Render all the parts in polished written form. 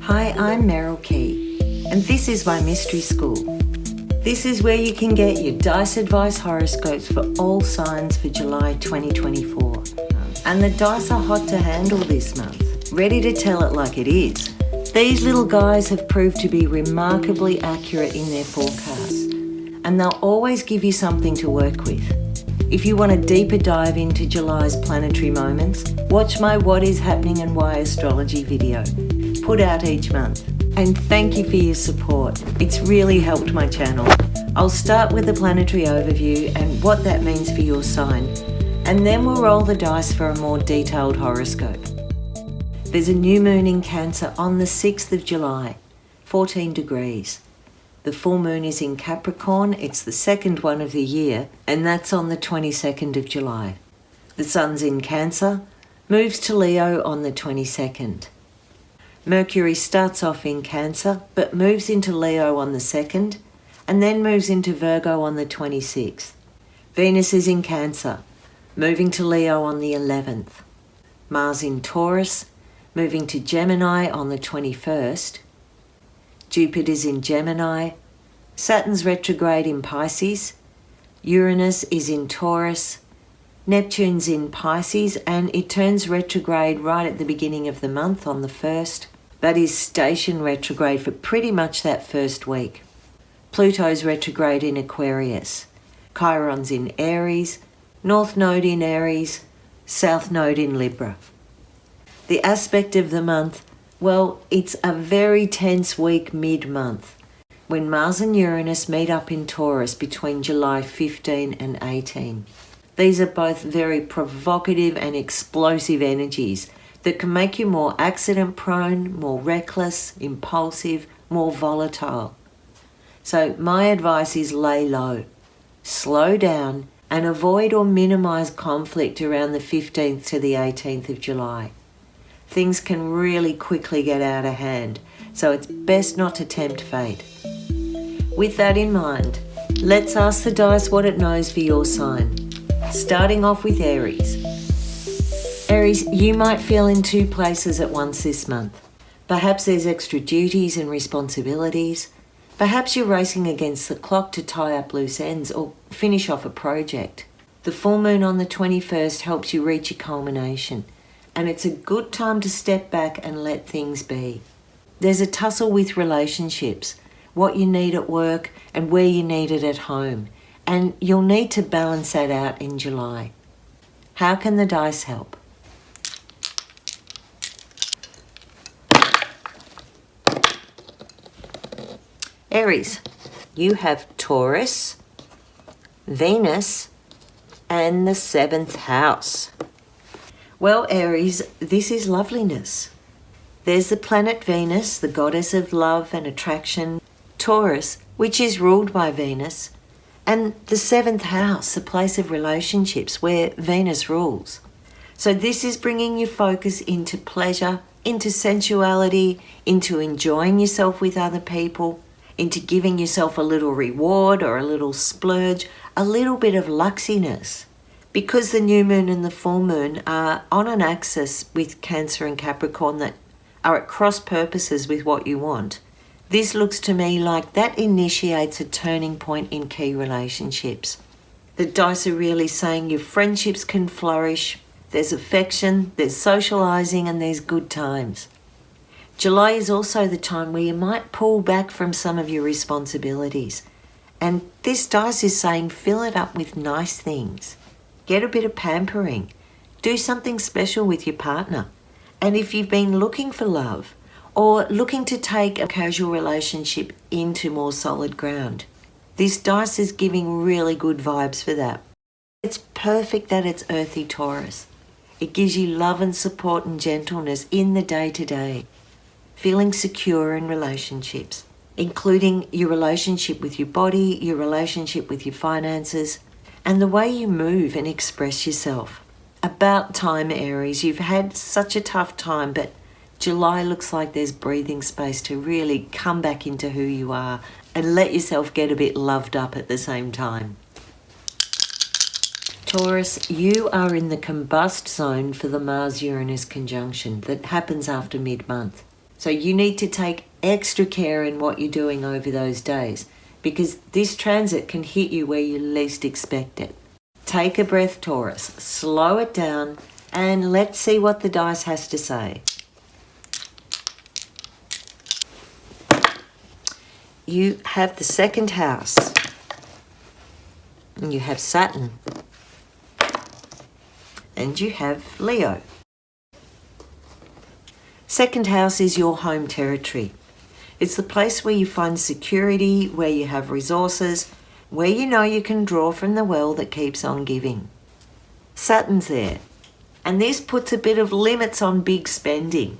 Hi, I'm Meryl Key, and this is my mystery school. This is where you can get your dice advice horoscopes for all signs for July 2024. And the dice are hot to handle this month, ready to tell it like it is. These little guys have proved to be remarkably accurate in their forecasts, and they'll always give you something to work with. If you want a deeper dive into July's planetary moments, watch my What is Happening and Why Astrology video, put out each month. And thank you for your support. It's really helped my channel. I'll start with the planetary overview and what that means for your sign, and then we'll roll the dice for a more detailed horoscope. There's a new moon in Cancer on the 6th of July, 14 degrees. The full moon is in Capricorn, it's the second one of the year, and that's on the 22nd of July. The sun's in Cancer, moves to Leo on the 22nd. Mercury starts off in Cancer, but moves into Leo on the 2nd, and then moves into Virgo on the 26th. Venus is in Cancer, moving to Leo on the 11th. Mars in Taurus, moving to Gemini on the 21st. Jupiter's in Gemini. Saturn's retrograde in Pisces. Uranus is in Taurus. Neptune's in Pisces, and it turns retrograde right at the beginning of the month on the 1st. That is station retrograde for pretty much that first week. Pluto's retrograde in Aquarius. Chiron's in Aries. North Node in Aries. South Node in Libra. The aspect of the month, well, it's a very tense week mid-month when Mars and Uranus meet up in Taurus between July 15 and 18. These are both very provocative and explosive energies that can make you more accident-prone, more reckless, impulsive, more volatile. So my advice is lay low, slow down, and avoid or minimise conflict around the 15th to the 18th of July. Things can really quickly get out of hand, so it's best not to tempt fate. With that in mind, let's ask the dice what it knows for your sign. Starting off with Aries. Aries, you might feel in two places at once this month. Perhaps there's extra duties and responsibilities. Perhaps you're racing against the clock to tie up loose ends or finish off a project. The full moon on the 21st helps you reach a culmination, and it's a good time to step back and let things be. There's a tussle with relationships, what you need at work and where you need it at home, and you'll need to balance that out in July. How can the dice help? Aries, you have Taurus, Venus, and the 7th house. Well, Aries, this is loveliness. There's the planet Venus, the goddess of love and attraction, Taurus, which is ruled by Venus, and the 7th house, the place of relationships where Venus rules. So this is bringing your focus into pleasure, into sensuality, into enjoying yourself with other people, into giving yourself a little reward or a little splurge, a little bit of luxiness. Because the new moon and the full moon are on an axis with Cancer and Capricorn that are at cross purposes with what you want, this looks to me like that initiates a turning point in key relationships. The dice are really saying your friendships can flourish, there's affection, there's socializing, and there's good times. July is also the time where you might pull back from some of your responsibilities. And this dice is saying fill it up with nice things. Get a bit of pampering. Do something special with your partner. And if you've been looking for love or looking to take a casual relationship into more solid ground, this dice is giving really good vibes for that. It's perfect that it's earthy Taurus. It gives you love and support and gentleness in the day-to-day. Feeling secure in relationships, including your relationship with your body, your relationship with your finances, and the way you move and express yourself. About time, Aries. You've had such a tough time, but July looks like there's breathing space to really come back into who you are and let yourself get a bit loved up at the same time. Taurus, you are in the combust zone for the Mars-Uranus conjunction that happens after mid-month. So you need to take extra care in what you're doing over those days, because this transit can hit you where you least expect it. Take a breath, Taurus. Slow it down and let's see what the dice has to say. You have the second house. And you have Saturn. And you have Leo. Second house is your home territory. It's the place where you find security, where you have resources, where you know you can draw from the well that keeps on giving. Saturn's there, and this puts a bit of limits on big spending.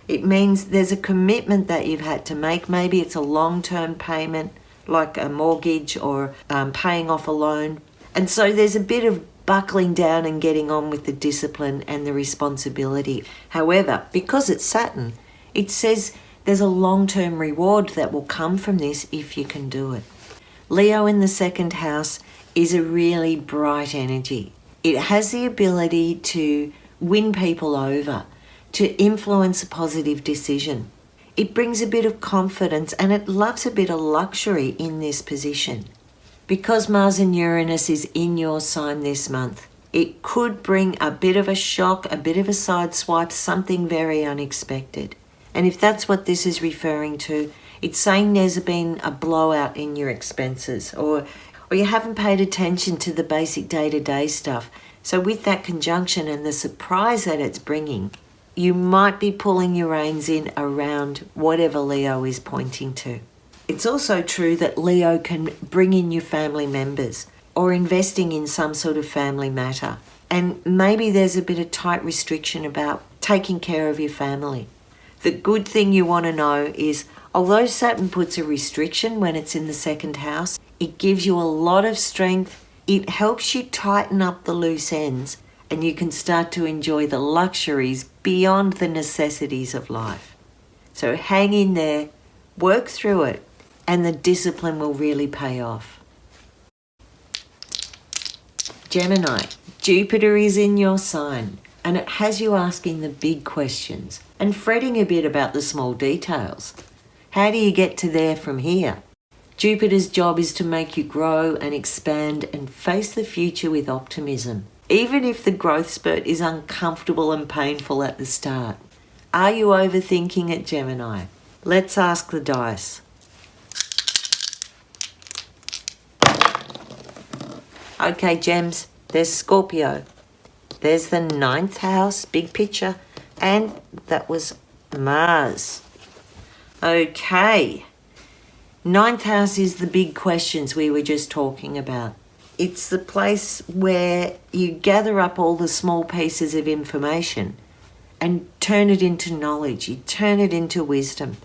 It means there's a commitment that you've had to make. Maybe it's a long-term payment, like a mortgage or paying off a loan. And so there's a bit of buckling down and getting on with the discipline and the responsibility. However, because it's Saturn, it says there's a long-term reward that will come from this if you can do it. Leo in the second house is a really bright energy. It has the ability to win people over, to influence a positive decision. It brings a bit of confidence and it loves a bit of luxury in this position. Because Mars and Uranus is in your sign this month, it could bring a bit of a shock, a bit of a sideswipe, something very unexpected. And if that's what this is referring to, it's saying there's been a blowout in your expenses, or you haven't paid attention to the basic day-to-day stuff. So with that conjunction and the surprise that it's bringing, you might be pulling your reins in around whatever Leo is pointing to. It's also true that Leo can bring in your family members or investing in some sort of family matter. And maybe there's a bit of tight restriction about taking care of your family. The good thing you want to know is, although Saturn puts a restriction when it's in the second house, it gives you a lot of strength. It helps you tighten up the loose ends and you can start to enjoy the luxuries beyond the necessities of life. So hang in there, work through it, and the discipline will really pay off. Gemini, Jupiter is in your sign, and it has you asking the big questions and fretting a bit about the small details. How do you get to there from here? Jupiter's job is to make you grow and expand and face the future with optimism, even if the growth spurt is uncomfortable and painful at the start. Are you overthinking it, Gemini? Let's ask the dice. Okay, Gems, there's Scorpio. There's the ninth house, big picture, and that was Mars. Okay. Ninth house is the big questions we were just talking about. It's the place where you gather up all the small pieces of information and turn it into knowledge. You turn it into wisdom.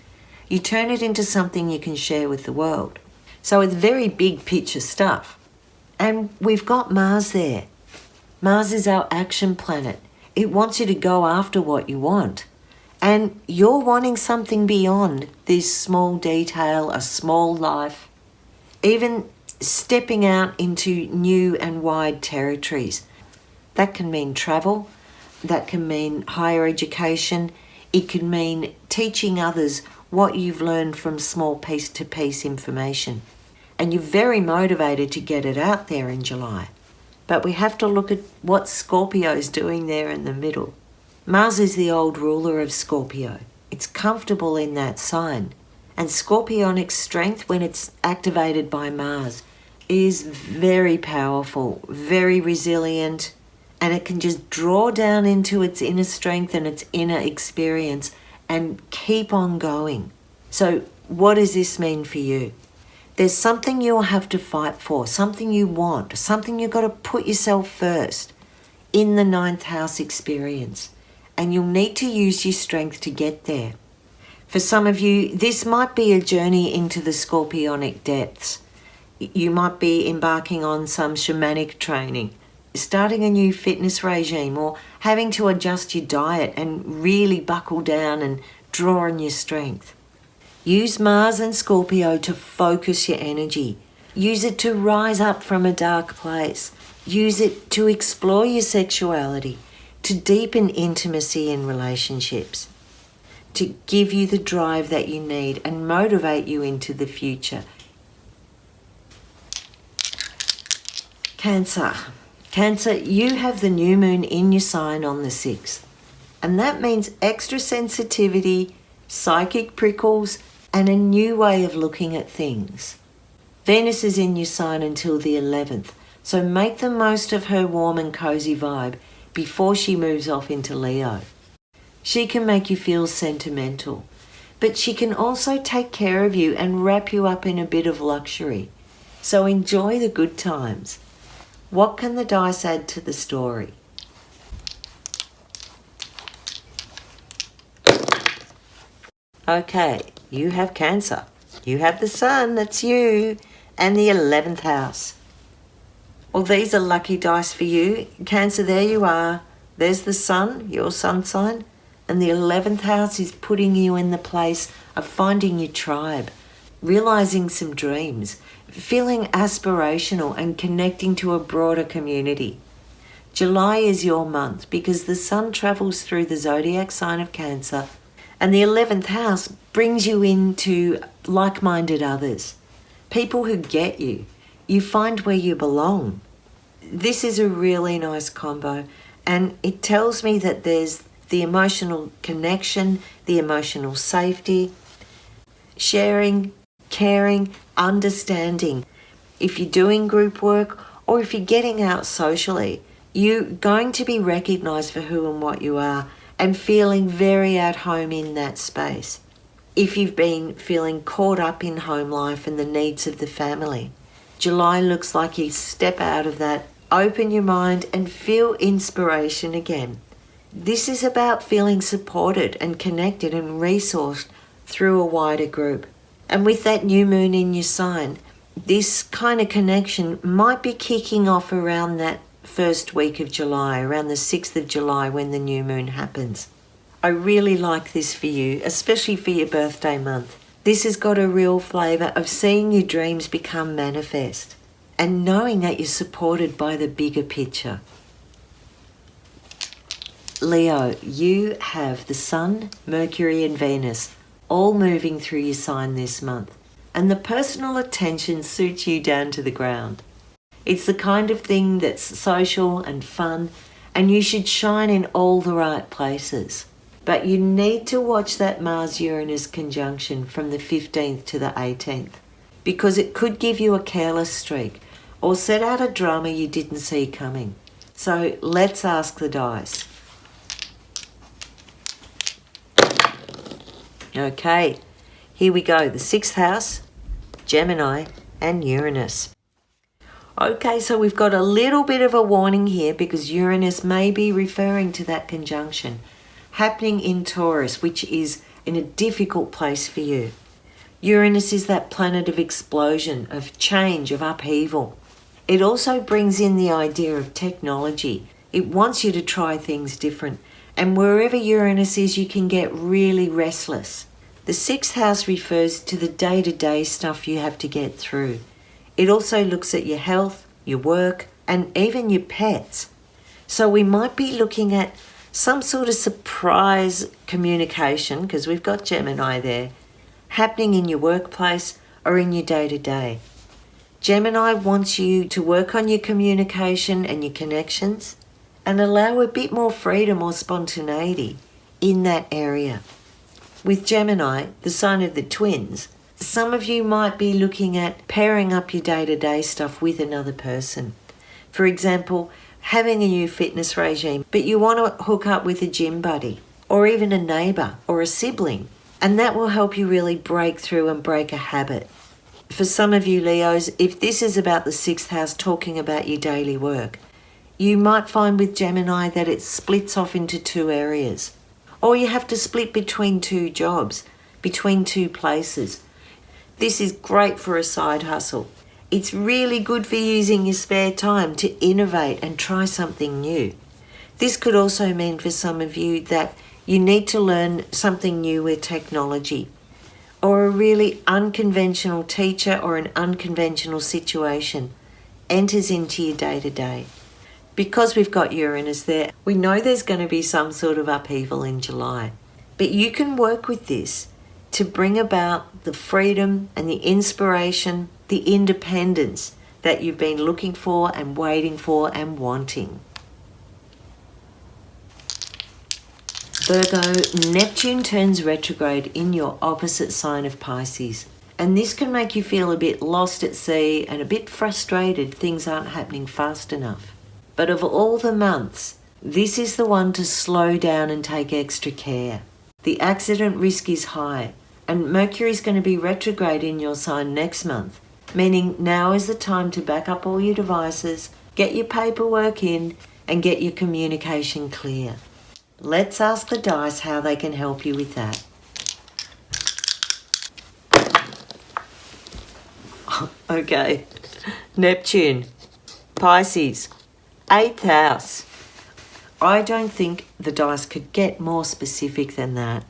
You turn it into something you can share with the world. So it's very big picture stuff. And we've got Mars there. Mars is our action planet. It wants you to go after what you want. And you're wanting something beyond this small detail, a small life, even stepping out into new and wide territories. That can mean travel, that can mean higher education, it can mean teaching others what you've learned from small piece-to-piece information. And you're very motivated to get it out there in July. But we have to look at what Scorpio's doing there in the middle. Mars is the old ruler of Scorpio. It's comfortable in that sign. And Scorpionic strength, when it's activated by Mars, is very powerful, very resilient, and it can just draw down into its inner strength and its inner experience and keep on going. So what does this mean for you? There's something you'll have to fight for, something you want, something you've got to put yourself first in the ninth house experience. And you'll need to use your strength to get there. For some of you, this might be a journey into the Scorpionic depths. You might be embarking on some shamanic training, starting a new fitness regime, or having to adjust your diet and really buckle down and draw on your strength. Use Mars and Scorpio to focus your energy. Use it to rise up from a dark place. Use it to explore your sexuality, to deepen intimacy in relationships. to give you the drive that you need and motivate you into the future. Cancer. Cancer, you have the new moon in your sign on the 6th. And that means extra sensitivity, psychic prickles, and a new way of looking at things. Venus is in your sign until the 11th, so make the most of her warm and cozy vibe before she moves off into Leo. She can make you feel sentimental, but she can also take care of you and wrap you up in a bit of luxury. So enjoy the good times. What can the dice add to the story? Okay, you have Cancer. You have the Sun, that's you, and the 11th house. Well, these are lucky dice for you. Cancer, there you are. There's the Sun, your sun sign, and the 11th house is putting you in the place of finding your tribe, realizing some dreams, feeling aspirational and connecting to a broader community. July is your month because the Sun travels through the zodiac sign of Cancer, and the 11th house brings you into like-minded others, people who get you. You find where you belong. This is a really nice combo, and it tells me that there's the emotional connection, the emotional safety, sharing, caring, understanding. If you're doing group work or if you're getting out socially, you're going to be recognized for who and what you are and feeling very at home in that space. If you've been feeling caught up in home life and the needs of the family, July looks like you step out of that, open your mind and feel inspiration again. This is about feeling supported and connected and resourced through a wider group. And with that new moon in your sign, this kind of connection might be kicking off around that first week of July, around the 6th of July when the new moon happens. I really like this for you, especially for your birthday month. This has got a real flavour of seeing your dreams become manifest and knowing that you're supported by the bigger picture. Leo, you have the Sun, Mercury and Venus all moving through your sign this month, and the personal attention suits you down to the ground. It's the kind of thing that's social and fun, and you should shine in all the right places. But you need to watch that Mars-Uranus conjunction from the 15th to the 18th, because it could give you a careless streak or set out a drama you didn't see coming. So let's ask the dice. Okay, here we go. The 6th house, Gemini and Uranus. Okay, so we've got a little bit of a warning here because Uranus may be referring to that conjunction happening in Taurus, which is in a difficult place for you. Uranus is that planet of explosion, of change, of upheaval. It also brings in the idea of technology. It wants you to try things different. And wherever Uranus is, you can get really restless. The 6th house refers to the day-to-day stuff you have to get through. It also looks at your health, your work, and even your pets. So we might be looking at some sort of surprise communication, because we've got Gemini there, happening in your workplace or in your day-to-day. Gemini wants you to work on your communication and your connections and allow a bit more freedom or spontaneity in that area. With Gemini, the sign of the twins, some of you might be looking at pairing up your day-to-day stuff with another person. For example, having a new fitness regime, but you want to hook up with a gym buddy or even a neighbour or a sibling, and that will help you really break through and break a habit. For some of you Leos, if this is about the 6th house talking about your daily work, you might find with Gemini that it splits off into 2 areas. Or you have to split between 2 jobs, between 2 places. This is great for a side hustle. It's really good for using your spare time to innovate and try something new. This could also mean for some of you that you need to learn something new with technology, or a really unconventional teacher or an unconventional situation enters into your day-to-day. Because we've got Uranus there, we know there's going to be some sort of upheaval in July. But you can work with this to bring about the freedom and the inspiration, the independence that you've been looking for and waiting for and wanting. Virgo, Neptune turns retrograde in your opposite sign of Pisces. And this can make you feel a bit lost at sea and a bit frustrated things aren't happening fast enough. But of all the months, this is the one to slow down and take extra care. The accident risk is high, and Mercury is going to be retrograde in your sign next month, meaning now is the time to back up all your devices, get your paperwork in, and get your communication clear. Let's ask the dice how they can help you with that. Okay, Neptune, Pisces, 8th house. I don't think the dice could get more specific than that.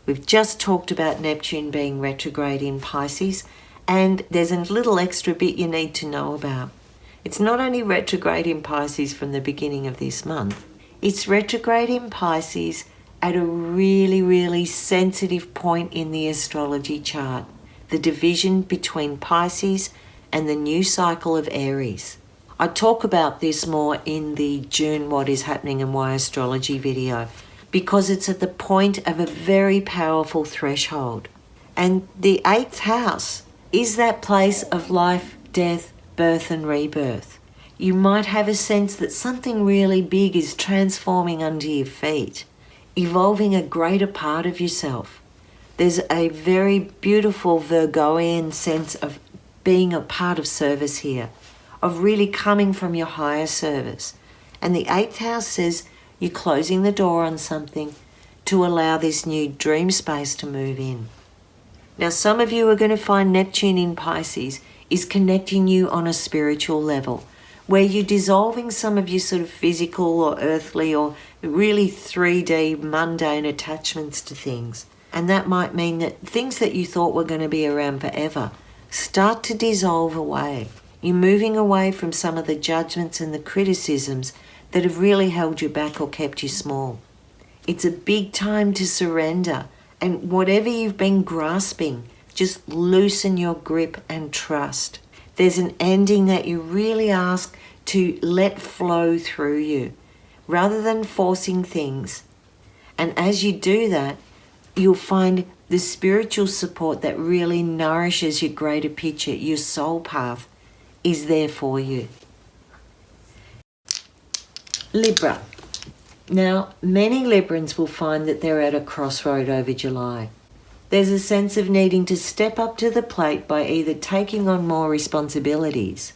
We've just talked about Neptune being retrograde in Pisces, and there's a little extra bit you need to know about. It's not only retrograde in Pisces from the beginning of this month, it's retrograde in Pisces at a really, really sensitive point in the astrology chart, the division between Pisces and the new cycle of Aries. I talk about this more in the June What is Happening and Why Astrology video, because it's at the point of a very powerful threshold. And the 8th house is that place of life, death, birth and rebirth. You might have a sense that something really big is transforming under your feet, evolving a greater part of yourself. There's a very beautiful Virgoian sense of being a part of service here, of really coming from your higher service. And the 8th house says you're closing the door on something to allow this new dream space to move in. Now, some of you are going to find Neptune in Pisces is connecting you on a spiritual level, where you're dissolving some of your sort of physical or earthly or really 3D mundane attachments to things. And that might mean that things that you thought were going to be around forever start to dissolve away. You're moving away from some of the judgments and the criticisms that have really held you back or kept you small. It's a big time to surrender, and whatever you've been grasping, just loosen your grip and trust. There's an ending that you really ask to let flow through you, rather than forcing things. And as you do that, you'll find the spiritual support that really nourishes your greater picture, your soul path, is there for you. Libra. Now, many Librans will find that they're at a crossroad over July. There's a sense of needing to step up to the plate by either taking on more responsibilities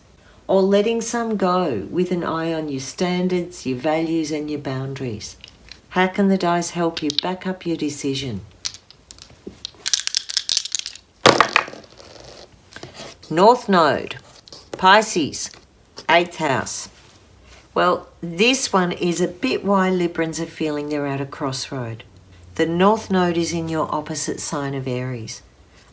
or letting some go with an eye on your standards, your values and your boundaries. How can the dice help you back up your decision? North Node, Pisces, 8th house. Well, this one is a bit why Librans are feeling they're at a crossroad. The North Node is in your opposite sign of Aries.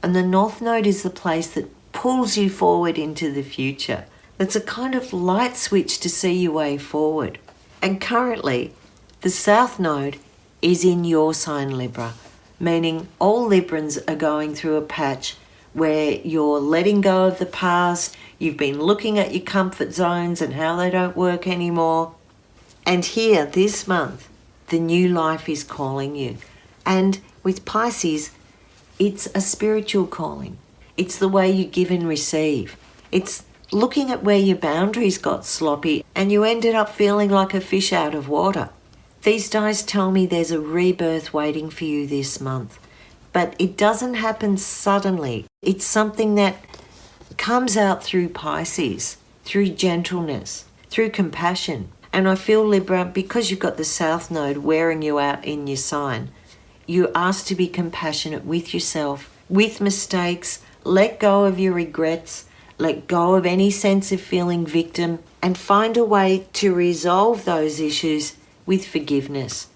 And the North Node is the place that pulls you forward into the future. That's a kind of light switch to see your way forward. And currently, the South Node is in your sign, Libra, meaning all Librans are going through a patch where you're letting go of the past, you've been looking at your comfort zones and how they don't work anymore. And here, this month, the new life is calling you. And with Pisces, it's a spiritual calling. It's the way you give and receive. It's looking at where your boundaries got sloppy and you ended up feeling like a fish out of water. These dice tell me there's a rebirth waiting for you this month. But it doesn't happen suddenly. It's something that comes out through Pisces, through gentleness, through compassion. And I feel, Libra, because you've got the South Node wearing you out in your sign, you're asked to be compassionate with yourself, with mistakes, let go of your regrets, let go of any sense of feeling victim, and find a way to resolve those issues with forgiveness.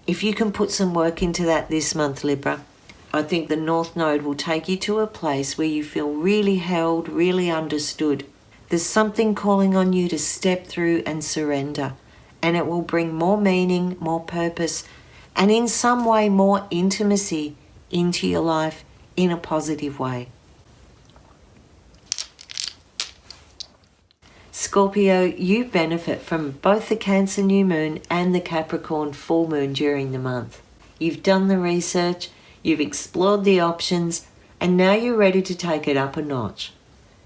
If you can put some work into that this month, Libra, I think the North Node will take you to a place where you feel really held, really understood. There's something calling on you to step through and surrender, and it will bring more meaning, more purpose, and in some way more intimacy into your life in a positive way. Scorpio, you benefit from both the Cancer new moon and the Capricorn full moon during the month. You've done the research, you've explored the options, and now you're ready to take it up a notch.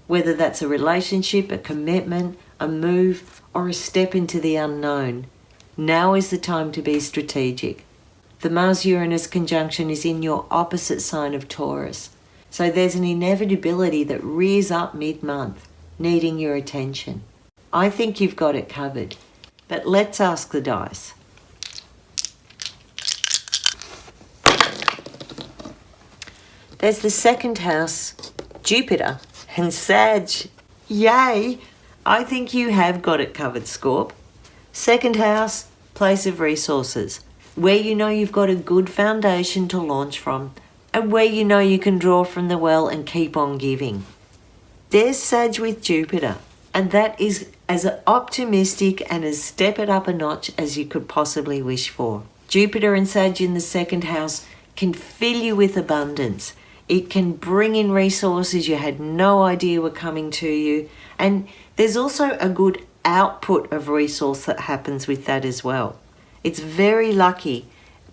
Whether that's a relationship, a commitment, a move, or a step into the unknown, now is the time to be strategic. The Mars-Uranus conjunction is in your opposite sign of Taurus, so there's an inevitability that rears up mid-month, needing your attention. I think you've got it covered, but let's ask the dice. There's the second house, Jupiter, and Sag. Yay! I think you have got it covered, Scorp. Second house, place of resources, where you know you've got a good foundation to launch from, and where you know you can draw from the well and keep on giving. There's Sag with Jupiter, and that is as optimistic and as step it up a notch as you could possibly wish for. Jupiter and Sag in the second house can fill you with abundance. It can bring in resources you had no idea were coming to you, and there's also a good output of resource that happens with that as well. It's very lucky,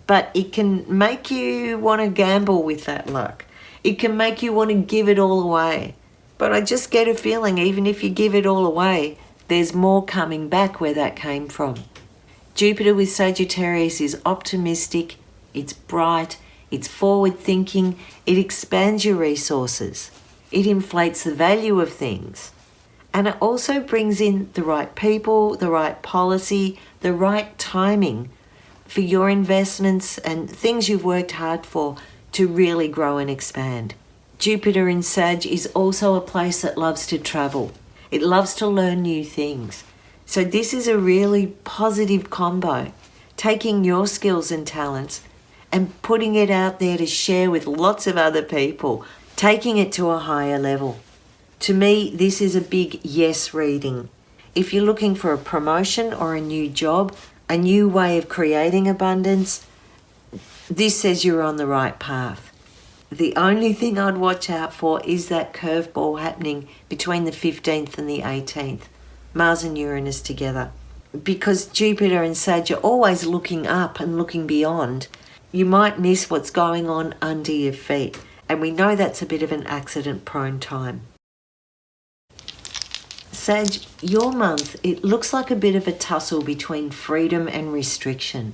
but it can make you want to gamble with that luck. It can make you want to give it all away. But I just get a feeling even if you give it all away, there's more coming back where that came from. Jupiter with Sagittarius is optimistic, it's bright, it's forward thinking, it expands your resources, it inflates the value of things, and it also brings in the right people, the right policy, the right timing for your investments and things you've worked hard for to really grow and expand. Jupiter in Sag is also a place that loves to travel. It loves to learn new things. So this is a really positive combo, taking your skills and talents and putting it out there to share with lots of other people, taking it to a higher level. To me, this is a big yes reading. If you're looking for a promotion or a new job, a new way of creating abundance, this says you're on the right path. The only thing I'd watch out for is that curveball happening between the 15th and the 18th, Mars and Uranus together. Because Jupiter and Sag are always looking up and looking beyond, you might miss what's going on under your feet. And we know that's a bit of an accident-prone time. Sag, your month, it looks like a bit of a tussle between freedom and restriction.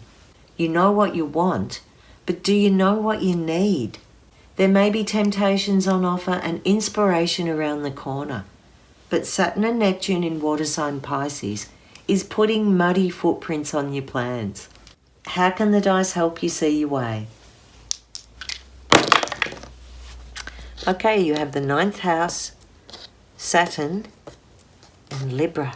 You know what you want, but do you know what you need? There may be temptations on offer and inspiration around the corner, but Saturn and Neptune in water sign Pisces is putting muddy footprints on your plans. How can the dice help you see your way? Okay, you have the 9th house, Saturn, and Libra.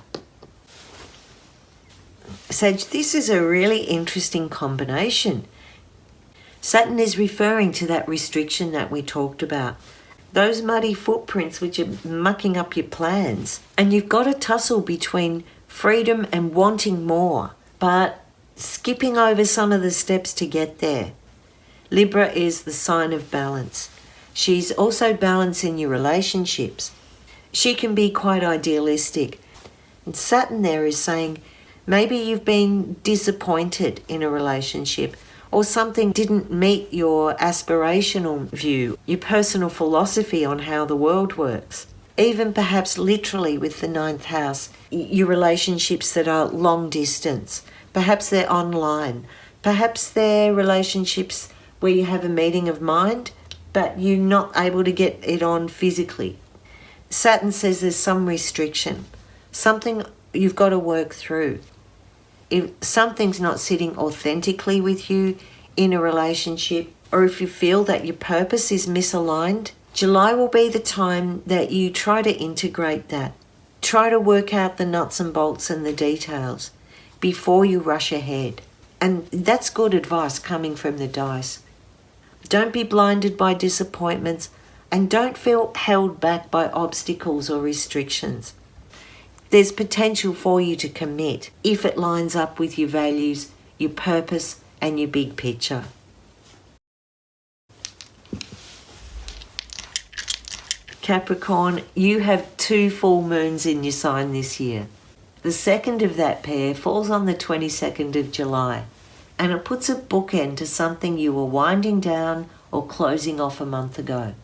Sag, this is a really interesting combination. Saturn is referring to that restriction that we talked about. Those muddy footprints which are mucking up your plans. And you've got a tussle between freedom and wanting more, but skipping over some of the steps to get there. Libra is the sign of balance. She's also balancing your relationships. She can be quite idealistic. And Saturn there is saying, maybe you've been disappointed in a relationship, or something didn't meet your aspirational view, your personal philosophy on how the world works. Even perhaps literally with the 9th house, your relationships that are long distance. Perhaps they're online. Perhaps they're relationships where you have a meeting of mind, but you're not able to get it on physically. Saturn says there's some restriction, something you've got to work through. If something's not sitting authentically with you in a relationship, or if you feel that your purpose is misaligned, July will be the time that you try to integrate that. Try to work out the nuts and bolts and the details before you rush ahead. And that's good advice coming from the dice. Don't be blinded by disappointments and don't feel held back by obstacles or restrictions. There's potential for you to commit if it lines up with your values, your purpose, and your big picture. Capricorn, you have 2 full moons in your sign this year. The second of that pair falls on the 22nd of July, and it puts a bookend to something you were winding down or closing off a month ago.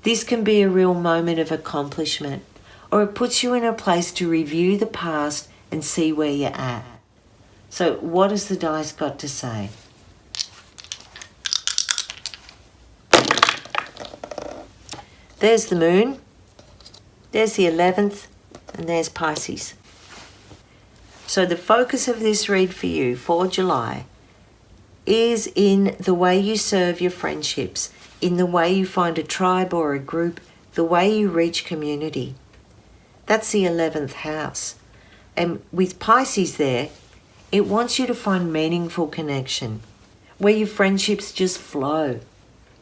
This can be a real moment of accomplishment, or it puts you in a place to review the past and see where you're at. So what has the dice got to say? There's the moon, there's the 11th, and there's Pisces. So the focus of this read for you for July is in the way you serve your friendships, in the way you find a tribe or a group, the way you reach community. That's the 11th house. And with Pisces there, it wants you to find meaningful connection, where your friendships just flow,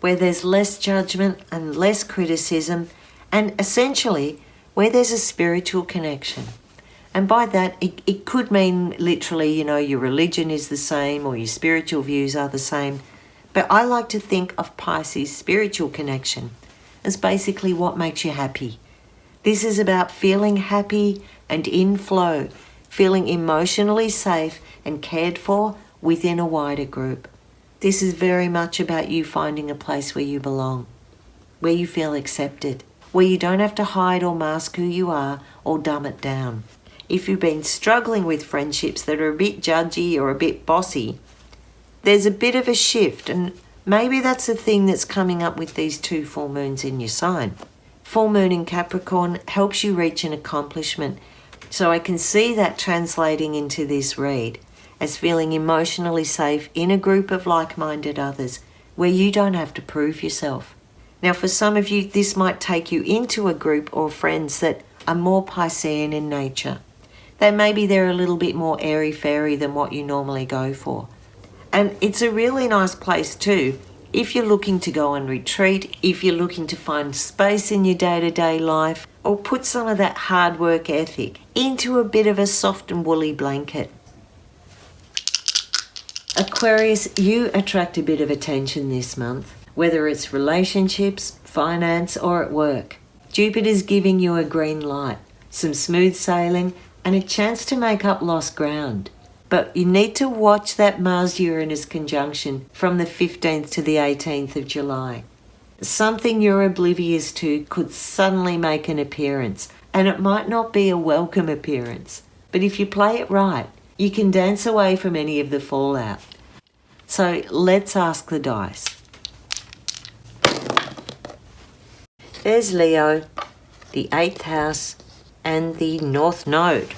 where there's less judgment and less criticism, and essentially where there's a spiritual connection. And by that, it could mean literally, your religion is the same or your spiritual views are the same. But I like to think of Pisces' spiritual connection as basically what makes you happy. This is about feeling happy and in flow, feeling emotionally safe and cared for within a wider group. This is very much about you finding a place where you belong, where you feel accepted, where you don't have to hide or mask who you are or dumb it down. If you've been struggling with friendships that are a bit judgy or a bit bossy, there's a bit of a shift, and maybe that's the thing that's coming up with these 2 full moons in your sign. Full moon in Capricorn helps you reach an accomplishment. So I can see that translating into this read as feeling emotionally safe in a group of like-minded others where you don't have to prove yourself. Now, for some of you, this might take you into a group or friends that are more Piscean in nature. Maybe they're a little bit more airy-fairy than what you normally go for. And it's a really nice place too, if you're looking to go on retreat, if you're looking to find space in your day-to-day life, or put some of that hard work ethic into a bit of a soft and woolly blanket. Aquarius, you attract a bit of attention this month, whether it's relationships, finance, or at work. Jupiter's giving you a green light, some smooth sailing, and a chance to make up lost ground. But you need to watch that Mars-Uranus conjunction from the 15th to the 18th of July. Something you're oblivious to could suddenly make an appearance, and it might not be a welcome appearance. But if you play it right, you can dance away from any of the fallout. So let's ask the dice. There's Leo, the 8th house, and the North Node.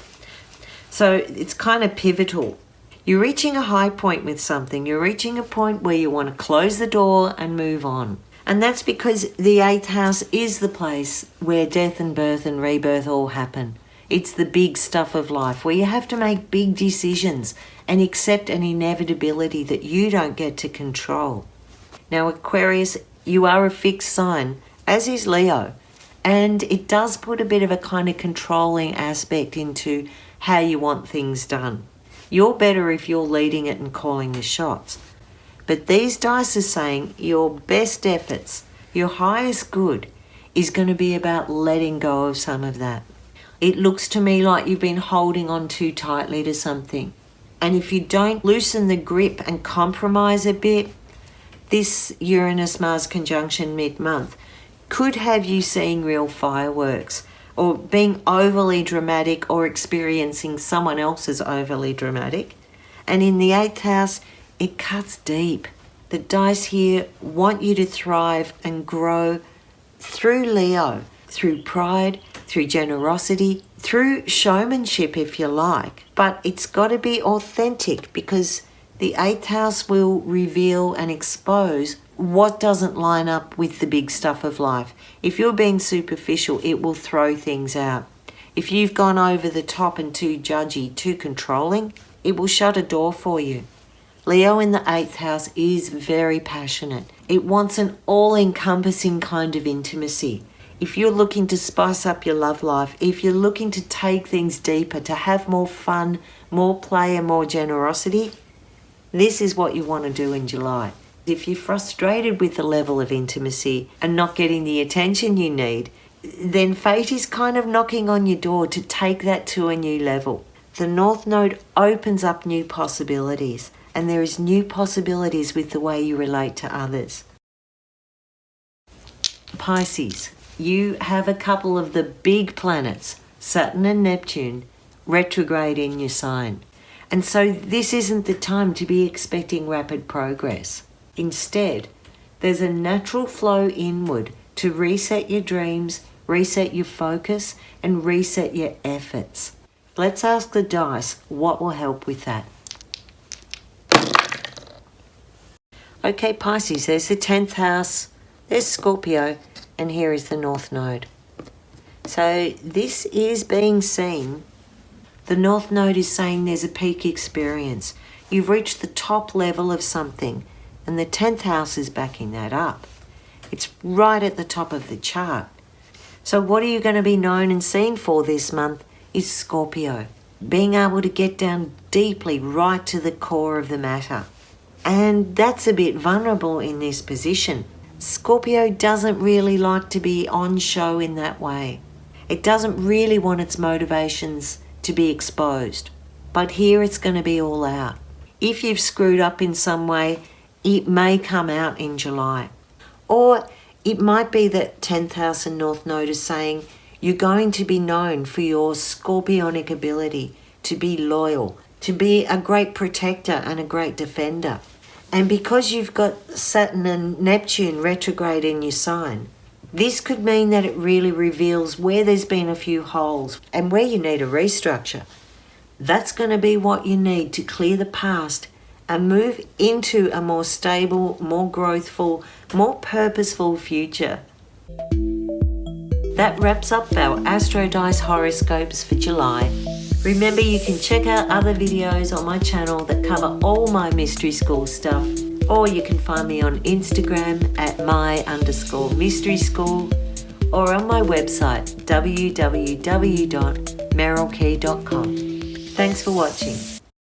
So it's kind of pivotal. You're reaching a high point with something. You're reaching a point where you want to close the door and move on. And that's because the 8th house is the place where death and birth and rebirth all happen. It's the big stuff of life where you have to make big decisions and accept an inevitability that you don't get to control. Now, Aquarius, you are a fixed sign, as is Leo. And it does put a bit of a kind of controlling aspect into how you want things done. You're better if you're leading it and calling the shots. But these dice are saying your best efforts, your highest good, is going to be about letting go of some of that. It looks to me like you've been holding on too tightly to something. And if you don't loosen the grip and compromise a bit, this Uranus-Mars conjunction mid-month could have you seeing real fireworks or being overly dramatic or experiencing someone else's overly dramatic. And in the 8th house, it cuts deep. The dice here want you to thrive and grow through Leo, through pride, through generosity, through showmanship if you like. But it's got to be authentic because the 8th house will reveal and expose what doesn't line up with the big stuff of life. If you're being superficial, it will throw things out. If you've gone over the top and too judgy, too controlling, it will shut a door for you. Leo in the 8th house is very passionate. It wants an all-encompassing kind of intimacy. If you're looking to spice up your love life, if you're looking to take things deeper, to have more fun, more play and more generosity, This is what you want to do in July. If you're frustrated with the level of intimacy and not getting the attention you need, then fate is kind of knocking on your door to take that to a new level. The North Node opens up new possibilities, and there is new possibilities with the way you relate to others. Pisces, you have a couple of the big planets, Saturn and Neptune, retrograde in your sign. And so this isn't the time to be expecting rapid progress. Instead, there's a natural flow inward to reset your dreams, reset your focus, and reset your efforts. Let's ask the dice what will help with that. Okay, Pisces, there's the 10th house, there's Scorpio, and here is the North Node. So this is being seen. The North Node is saying there's a peak experience. You've reached the top level of something, and the 10th house is backing that up. It's right at the top of the chart. So what are you going to be known and seen for this month is Scorpio. Being able to get down deeply right to the core of the matter. And that's a bit vulnerable in this position. Scorpio doesn't really like to be on show in that way. It doesn't really want its motivations to be exposed. But here it's going to be all out. If you've screwed up in some way, it may come out in July. Or it might be that 10th house and North Node is saying you're going to be known for your scorpionic ability to be loyal, to be a great protector and a great defender. And because you've got Saturn and Neptune retrograde in your sign, this could mean that it really reveals where there's been a few holes and where you need a restructure. That's going to be what you need to clear the past and move into a more stable, more growthful, more purposeful future. That wraps up our Astrodice horoscopes for July. Remember, you can check out other videos on my channel that cover all my mystery school stuff, or you can find me on Instagram at my_mystery school, or on my website www.merylkey.com. Thanks for watching.